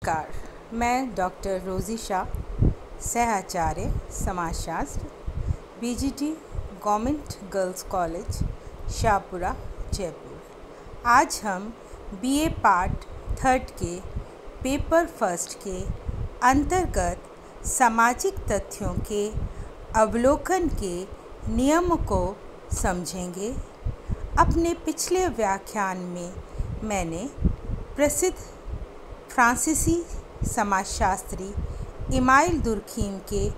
नमस्कार, मैं डॉक्टर रोज़ी शाह, सह-आचार्य समाजशास्त्र, BGT government girls college, Shahpura, Jaipur. आज हम बीए पार्ट 3 के पेपर फर्स्ट के अंतर्गत सामाजिक तथ्यों के अवलोकन के नियम को समझेंगे। अपने पिछले व्याख्यान में मैंने प्रसिद्ध फ्रांसीसी समाजशास्त्री इमाइल दुर्खीम के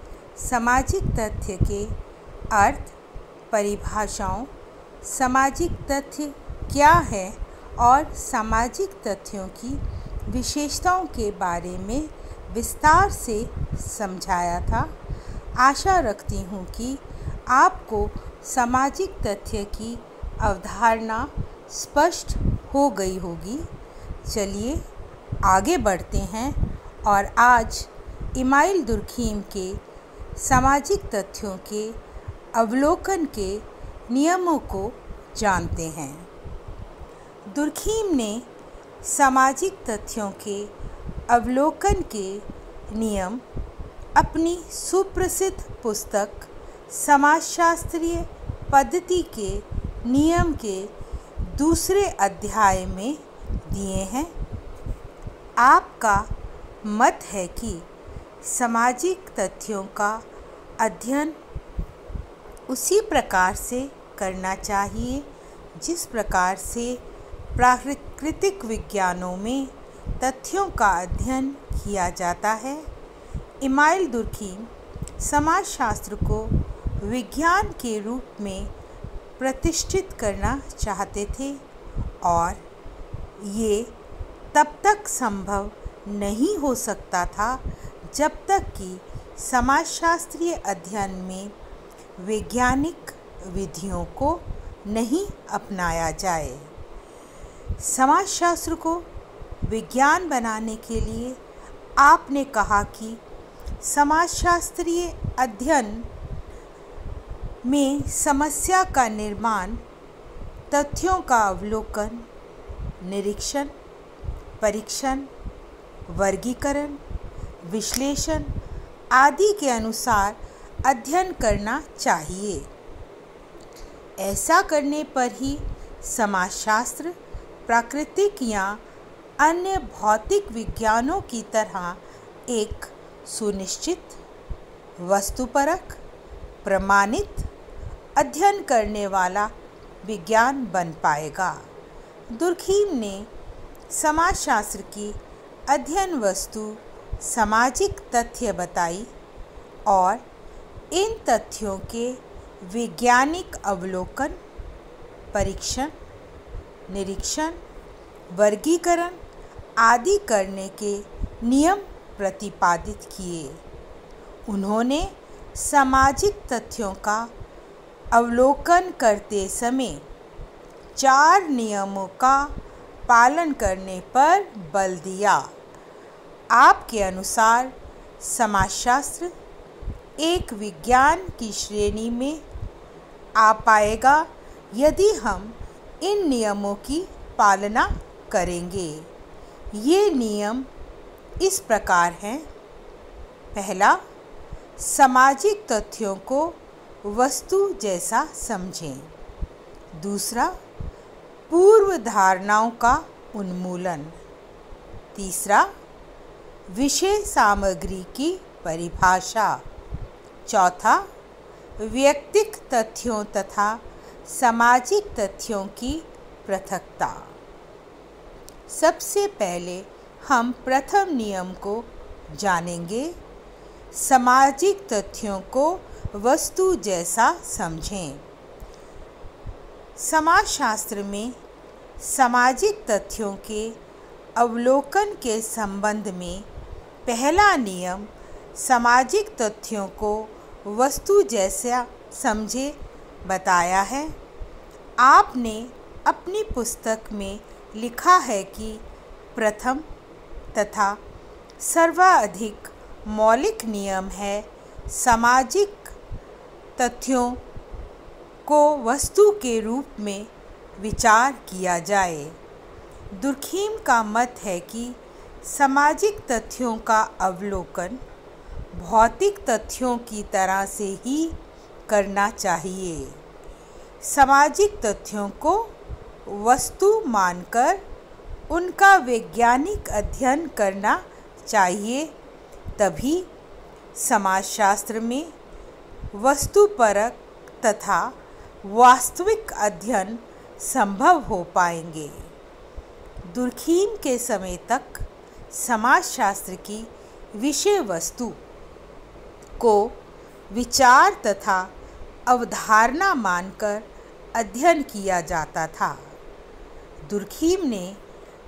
सामाजिक तथ्य के अर्थ, परिभाषाओं, सामाजिक तथ्य क्या है और सामाजिक तथ्यों की विशेषताओं के बारे में विस्तार से समझाया था। आशा रखती हूँ कि आपको सामाजिक तथ्य की अवधारणा स्पष्ट हो गई होगी। चलिए आगे बढ़ते हैं और आज इमाइल दुर्खीम के सामाजिक तथ्यों के अवलोकन के नियमों को जानते हैं। दुर्खीम ने सामाजिक तथ्यों के अवलोकन के नियम अपनी सुप्रसिद्ध पुस्तक समाजशास्त्रीय पद्धति के नियम के दूसरे अध्याय में दिए हैं। आपका मत है कि सामाजिक तथ्यों का अध्ययन उसी प्रकार से करना चाहिए जिस प्रकार से प्राकृतिक विज्ञानों में तथ्यों का अध्ययन किया जाता है। इमाइल दुर्खीम समाजशास्त्र को विज्ञान के रूप में प्रतिष्ठित करना चाहते थे और ये तब तक संभव नहीं हो सकता था जब तक कि समाजशास्त्रीय अध्ययन में वैज्ञानिक विधियों को नहीं अपनाया जाए। समाजशास्त्र को विज्ञान बनाने के लिए आपने कहा कि समाजशास्त्रीय अध्ययन में समस्या का निर्माण, तथ्यों का अवलोकन, निरीक्षण, परीक्षण, वर्गीकरण, विश्लेषण आदि के अनुसार अध्ययन करना चाहिए। ऐसा करने पर ही समाजशास्त्र प्राकृतिक या अन्य भौतिक विज्ञानों की तरह एक सुनिश्चित, वस्तुपरक, प्रमाणित अध्ययन करने वाला विज्ञान बन पाएगा। दुर्खीम ने समाजशास्त्र की अध्ययन वस्तु सामाजिक तथ्य बताई और इन तथ्यों के वैज्ञानिक अवलोकन, परीक्षण, निरीक्षण, वर्गीकरण आदि करने के नियम प्रतिपादित किए। उन्होंने सामाजिक तथ्यों का अवलोकन करते समय 4 नियमों का पालन करने पर बल दिया। आपके अनुसार समाजशास्त्र एक विज्ञान की श्रेणी में आ पाएगा यदि हम इन नियमों की पालना करेंगे। ये नियम इस प्रकार हैं। पहला, सामाजिक तथ्यों को वस्तु जैसा समझें। दूसरा, पूर्व धारणाओं का उन्मूलन। तीसरा, विषय सामग्री की परिभाषा। चौथा, व्यक्तिक तथ्यों तथा सामाजिक तथ्यों की पृथकता। सबसे पहले हम प्रथम नियम को जानेंगे। सामाजिक तथ्यों को वस्तु जैसा समझें। समाजशास्त्र में सामाजिक तथ्यों के अवलोकन के संबंध में पहला नियम सामाजिक तथ्यों को वस्तु जैसा समझे बताया है। आपने अपनी पुस्तक में लिखा है कि प्रथम तथा सर्वाधिक मौलिक नियम है सामाजिक तथ्यों को वस्तु के रूप में विचार किया जाए। दुर्खीम का मत है कि सामाजिक तथ्यों का अवलोकन भौतिक तथ्यों की तरह से ही करना चाहिए। सामाजिक तथ्यों को वस्तु मानकर उनका वैज्ञानिक अध्ययन करना चाहिए, तभी समाजशास्त्र में वस्तुपरक तथा वास्तविक अध्ययन संभव हो पाएंगे। दुर्खीम के समय तक समाजशास्त्र की विषय वस्तु को विचार तथा अवधारणा मानकर अध्ययन किया जाता था। दुर्खीम ने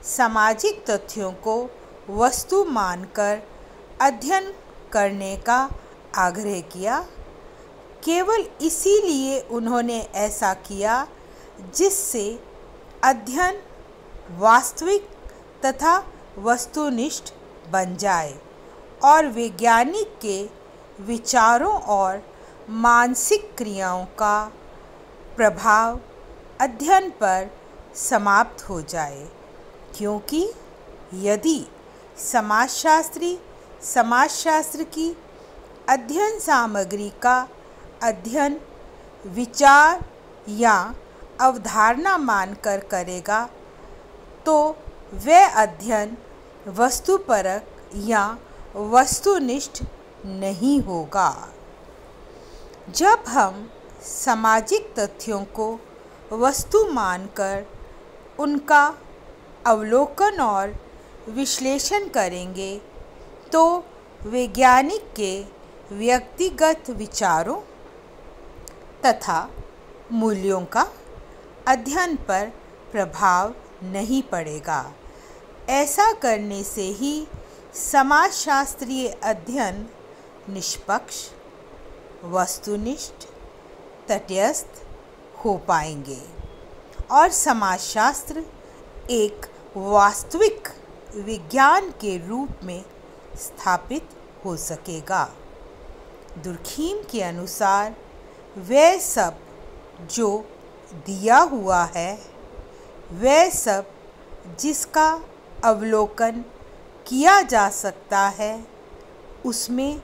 सामाजिक तथ्यों को वस्तु मानकर अध्ययन करने का आग्रह किया। केवल इसीलिए उन्होंने ऐसा किया जिससे अध्ययन वास्तविक तथा वस्तुनिष्ठ बन जाए और वैज्ञानिक के विचारों और मानसिक क्रियाओं का प्रभाव अध्ययन पर समाप्त हो जाए। क्योंकि यदि समाजशास्त्री समाजशास्त्र की अध्ययन सामग्री का अध्ययन विचार या अवधारणा मानकर करेगा तो वह अध्ययन वस्तुपरक या वस्तुनिष्ठ नहीं होगा। जब हम सामाजिक तथ्यों को वस्तु मानकर उनका अवलोकन और विश्लेषण करेंगे तो वैज्ञानिक के व्यक्तिगत विचारों तथा मूल्यों का अध्ययन पर प्रभाव नहीं पड़ेगा। ऐसा करने से ही समाजशास्त्रीय अध्ययन निष्पक्ष, वस्तुनिष्ठ, तटस्थ हो पाएंगे और समाजशास्त्र एक वास्तविक विज्ञान के रूप में स्थापित हो सकेगा। दुर्खीम के अनुसार वह सब जो दिया हुआ है, वह सब जिसका अवलोकन किया जा सकता है, उसमें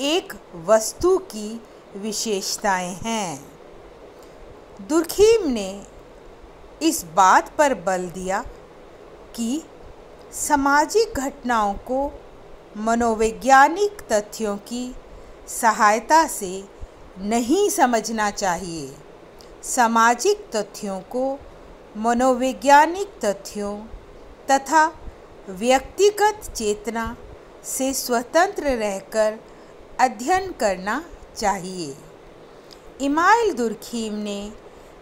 एक वस्तु की विशेषताएं हैं। दुर्खीम ने इस बात पर बल दिया कि सामाजिक घटनाओं को मनोवैज्ञानिक तथ्यों की सहायता से नहीं समझना चाहिए। सामाजिक तथ्यों को मनोवैज्ञानिक तथ्यों तथा व्यक्तिगत चेतना से स्वतंत्र रहकर अध्ययन करना चाहिए। इमाइल दुर्खीम ने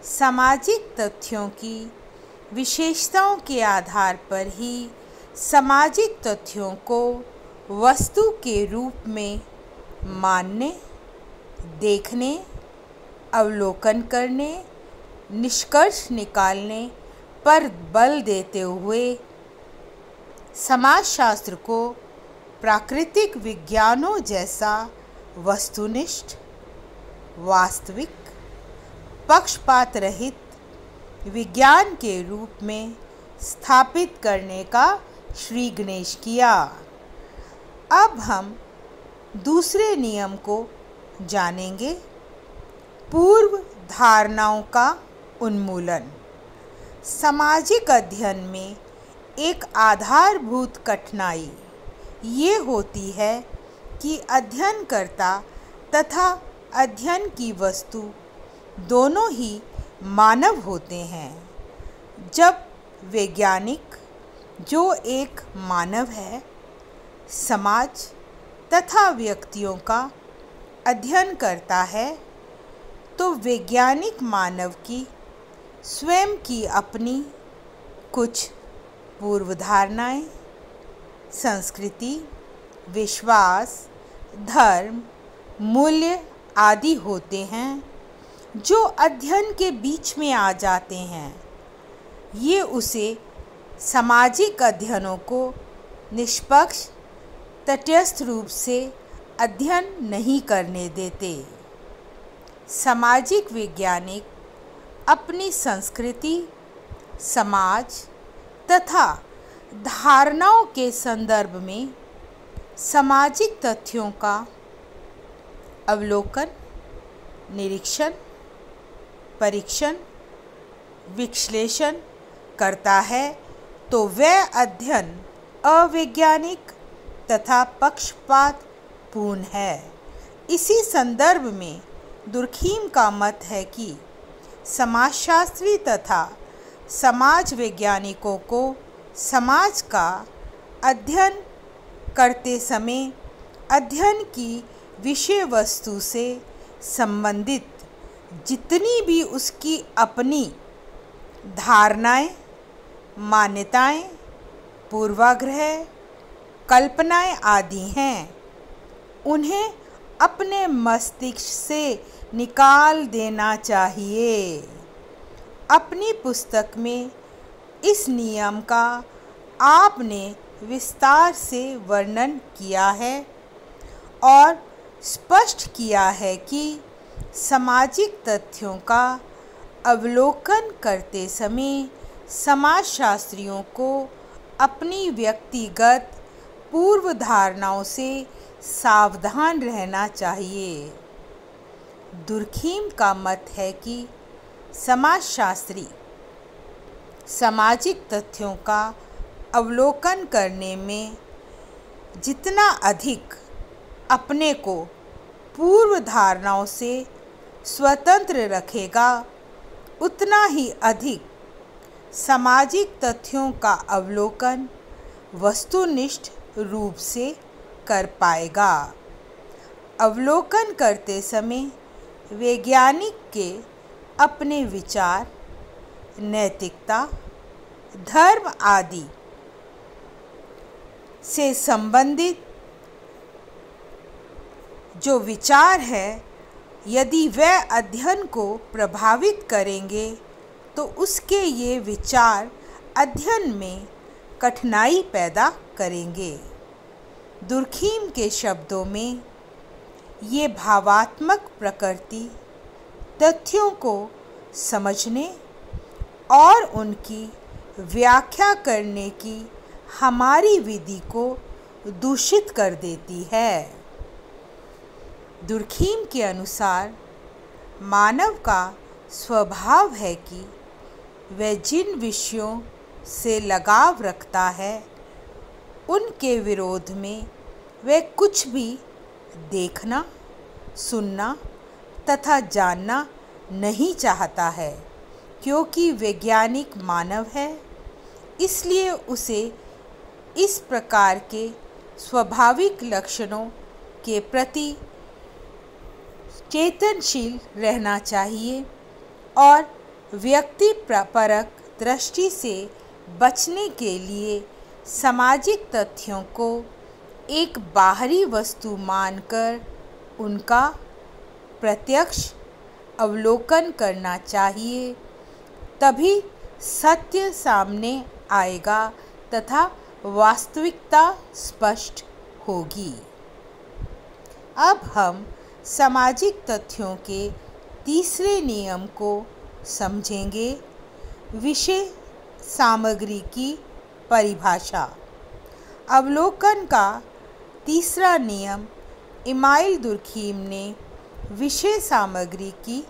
सामाजिक तथ्यों की विशेषताओं के आधार पर ही सामाजिक तथ्यों को वस्तु के रूप में मानने, देखने, अवलोकन करने, निष्कर्ष निकालने पर बल देते हुए समाजशास्त्र को प्राकृतिक विज्ञानों जैसा वस्तुनिष्ठ, वास्तविक, पक्षपात रहित विज्ञान के रूप में स्थापित करने का श्री गणेश किया। अब हम दूसरे नियम को जानेंगे, पूर्व धारणाओं का उन्मूलन। सामाजिक अध्ययन में एक आधारभूत कठिनाई ये होती है कि अध्ययनकर्ता तथा अध्ययन की वस्तु दोनों ही मानव होते हैं। जब वैज्ञानिक, जो एक मानव है, समाज तथा व्यक्तियों का अध्ययन करता है तो वैज्ञानिक मानव की स्वयं की अपनी कुछ पूर्वधारणाएं, संस्कृति, विश्वास, धर्म, मूल्य आदि होते हैं जो अध्ययन के बीच में आ जाते हैं। ये उसे सामाजिक अध्ययनों को निष्पक्ष, तटस्थ रूप से अध्ययन नहीं करने देते। सामाजिक वैज्ञानिक अपनी संस्कृति, समाज तथा धारणाओं के संदर्भ में सामाजिक तथ्यों का अवलोकन, निरीक्षण, परीक्षण, विश्लेषण करता है तो वह अध्ययन अवैज्ञानिक तथा पक्षपातपूर्ण है। इसी संदर्भ में दुर्खीम का मत है कि समाजशास्त्री तथा समाज वैज्ञानिकों को समाज का अध्ययन करते समय अध्ययन की विषय वस्तु से संबंधित जितनी भी उसकी अपनी धारणाएं, मान्यताएं, पूर्वाग्रह, कल्पनाएं आदि हैं, उन्हें अपने मस्तिष्क से निकाल देना चाहिए। अपनी पुस्तक में इस नियम का आपने विस्तार से वर्णन किया है और स्पष्ट किया है कि सामाजिक तथ्यों का अवलोकन करते समय समाजशास्त्रियों को अपनी व्यक्तिगत पूर्व धारणाओं से सावधान रहना चाहिए। दुर्खीम का मत है कि समाजशास्त्री सामाजिक तथ्यों का अवलोकन करने में जितना अधिक अपने को पूर्व धारणाओं से स्वतंत्र रखेगा, उतना ही अधिक सामाजिक तथ्यों का अवलोकन वस्तुनिष्ठ रूप से कर पाएगा। अवलोकन करते समय वैज्ञानिक के अपने विचार, नैतिकता, धर्म आदि से संबंधित जो विचार है, यदि वह अध्ययन को प्रभावित करेंगे तो उसके ये विचार अध्ययन में कठिनाई पैदा करेंगे। दुर्खीम के शब्दों में ये भावात्मक प्रकृति तथ्यों को समझने और उनकी व्याख्या करने की हमारी विधि को दूषित कर देती है। दुर्खीम के अनुसार मानव का स्वभाव है कि वह जिन विषयों से लगाव रखता है, उनके विरोध में वह कुछ भी देखना, सुनना तथा जानना नहीं चाहता है। क्योंकि वैज्ञानिक मानव है, इसलिए उसे इस प्रकार के स्वाभाविक लक्षणों के प्रति चेतनशील रहना चाहिए और व्यक्तिपरक दृष्टि से बचने के लिए सामाजिक तथ्यों को एक बाहरी वस्तु मानकर उनका प्रत्यक्ष अवलोकन करना चाहिए। तभी सत्य सामने आएगा तथा वास्तविकता स्पष्ट होगी। अब हम सामाजिक तथ्यों के तीसरे नियम को समझेंगे। विषय सामग्री की परिभाषा। अवलोकन का तीसरा नियम इमाइल दुर्खीम ने विषय सामग्री की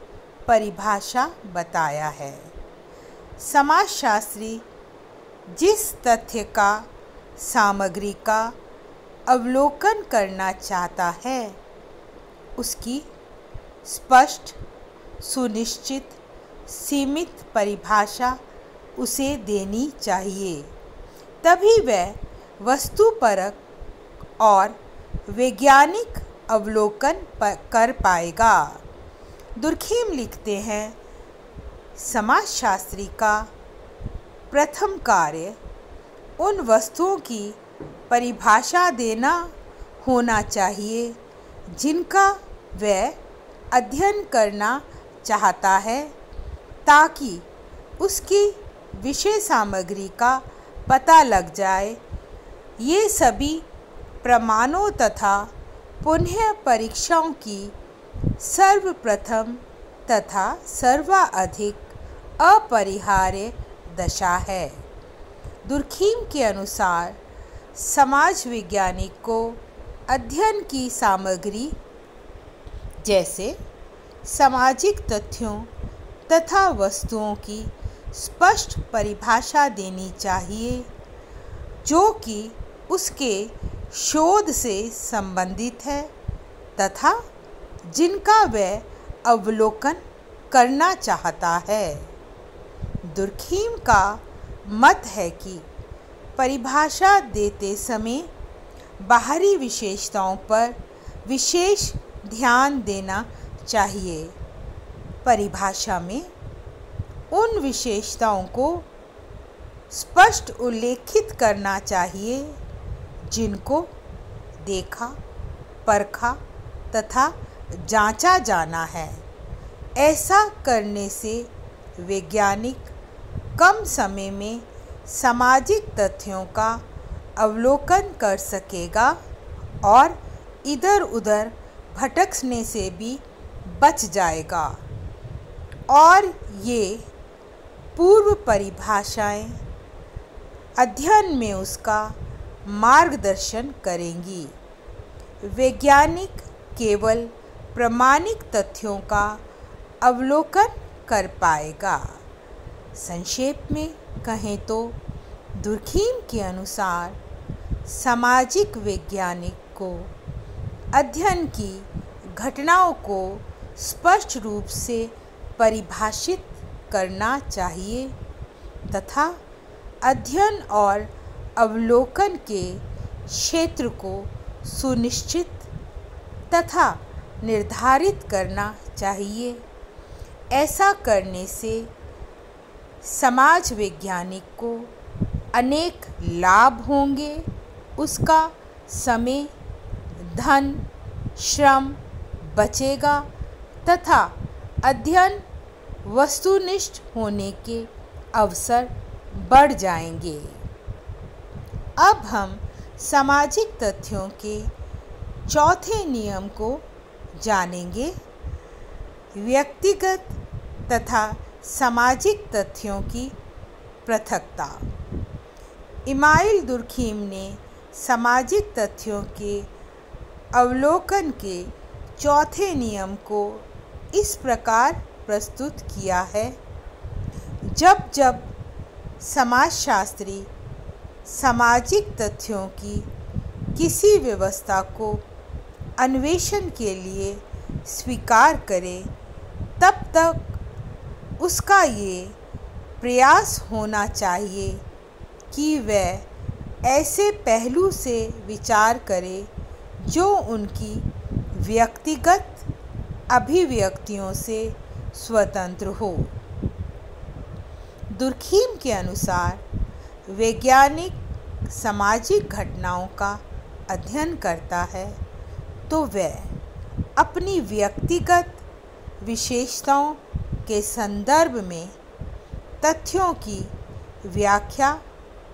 परिभाषा बताया है। समाजशास्त्री जिस तथ्य का सामग्री का अवलोकन करना चाहता है, उसकी स्पष्ट, सुनिश्चित, सीमित परिभाषा उसे देनी चाहिए। तभी वह वस्तुपरक और वैज्ञानिक अवलोकन कर पाएगा। दुर्खीम लिखते हैं, समाजशास्त्री का प्रथम कार्य उन वस्तुओं की परिभाषा देना होना चाहिए जिनका वह अध्ययन करना चाहता है, ताकि उसकी विषय सामग्री का पता लग जाए। ये सभी प्रमाणों तथा पुनः परीक्षाओं की सर्वप्रथम तथा सर्वाधिक अपरिहार्य दशा है। दुर्खीम के अनुसार समाज वैज्ञानिक को अध्ययन की सामग्री जैसे सामाजिक तथ्यों तथा वस्तुओं की स्पष्ट परिभाषा देनी चाहिए जो कि उसके शोध से संबंधित है तथा जिनका वह अवलोकन करना चाहता है। दुर्खीम का मत है कि परिभाषा देते समय बाहरी विशेषताओं पर विशेष ध्यान देना चाहिए। परिभाषा में उन विशेषताओं को स्पष्ट उल्लेखित करना चाहिए जिनको देखा, परखा तथा जांचा जाना है। ऐसा करने से वैज्ञानिक कम समय में सामाजिक तथ्यों का अवलोकन कर सकेगा और इधर उधर भटकने से भी बच जाएगा और ये पूर्व परिभाषाएं अध्ययन में उसका मार्गदर्शन करेंगी। वैज्ञानिक केवल प्रामाणिक तथ्यों का अवलोकन कर पाएगा। संक्षेप में कहें तो दुर्खीम के अनुसार सामाजिक वैज्ञानिक को अध्ययन की घटनाओं को स्पष्ट रूप से परिभाषित करना चाहिए तथा अध्ययन और अवलोकन के क्षेत्र को सुनिश्चित तथा निर्धारित करना चाहिए। ऐसा करने से समाज वैज्ञानिक को अनेक लाभ होंगे। उसका समय, धन, श्रम बचेगा तथा अध्ययन वस्तुनिष्ठ होने के अवसर बढ़ जाएंगे। अब हम सामाजिक तथ्यों के चौथे नियम को जानेंगे। व्यक्तिगत तथा सामाजिक तथ्यों की पृथकता। इमाइल दुर्खीम ने सामाजिक तथ्यों के अवलोकन के चौथे नियम को इस प्रकार प्रस्तुत किया है। जब जब समाजशास्त्री सामाजिक तथ्यों की किसी व्यवस्था को अन्वेषण के लिए स्वीकार करे तब तक उसका ये प्रयास होना चाहिए कि वह ऐसे पहलू से विचार करे जो उनकी व्यक्तिगत अभिव्यक्तियों से स्वतंत्र हो। दुर्खीम के अनुसार वैज्ञानिक सामाजिक घटनाओं का अध्ययन करता है तो वह अपनी व्यक्तिगत विशेषताओं के संदर्भ में तथ्यों की व्याख्या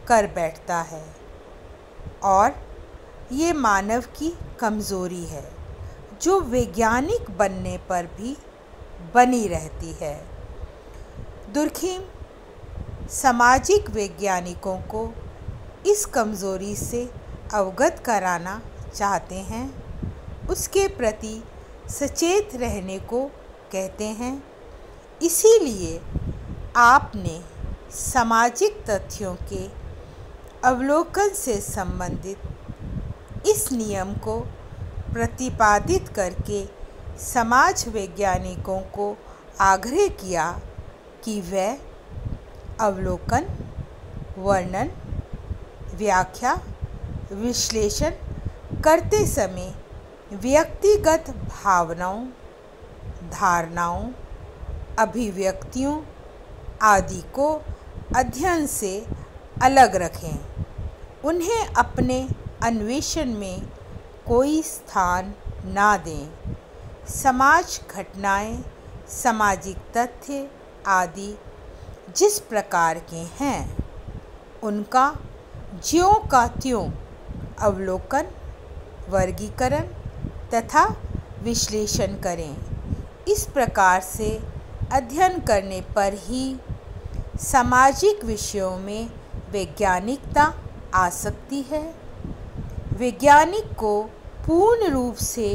कर बैठता है और ये मानव की कमज़ोरी है जो वैज्ञानिक बनने पर भी बनी रहती है। दुर्खीम सामाजिक वैज्ञानिकों को इस कमज़ोरी से अवगत कराना चाहते हैं, उसके प्रति सचेत रहने को कहते हैं। इसीलिए आपने सामाजिक तथ्यों के अवलोकन से संबंधित इस नियम को प्रतिपादित करके समाज वैज्ञानिकों को आग्रह किया कि वे अवलोकन, वर्णन, व्याख्या, विश्लेषण करते समय व्यक्तिगत भावनाओं, धारणाओं, अभिव्यक्तियों आदि को अध्ययन से अलग रखें। उन्हें अपने अन्वेषण में कोई स्थान ना दें। समाज घटनाएं, सामाजिक तथ्य आदि जिस प्रकार के हैं उनका ज्यों का त्यों अवलोकन, वर्गीकरण तथा विश्लेषण करें। इस प्रकार से अध्ययन करने पर ही सामाजिक विषयों में वैज्ञानिकता आ सकती है। वैज्ञानिक को पूर्ण रूप से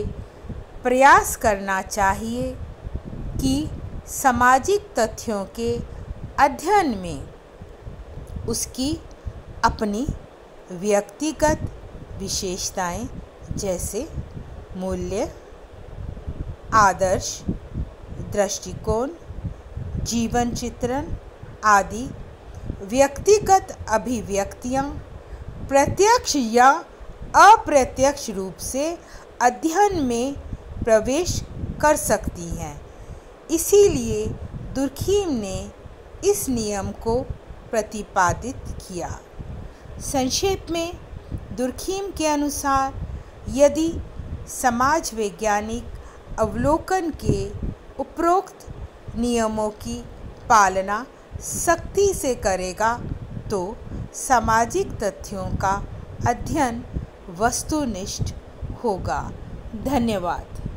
प्रयास करना चाहिए कि सामाजिक तथ्यों के अध्ययन में उसकी अपनी व्यक्तिगत विशेषताएं जैसे मूल्य, आदर्श, दृष्टिकोण, जीवन चित्रण आदि व्यक्तिगत अभिव्यक्तियां प्रत्यक्ष या अप्रत्यक्ष रूप से अध्ययन में प्रवेश कर सकती हैं। इसीलिए दुर्खीम ने इस नियम को प्रतिपादित किया। संक्षेप में दुर्खीम के अनुसार यदि समाज वैज्ञानिक अवलोकन के उपरोक्त नियमों की पालना सख्ती से करेगा तो सामाजिक तथ्यों का अध्ययन वस्तुनिष्ठ होगा। धन्यवाद।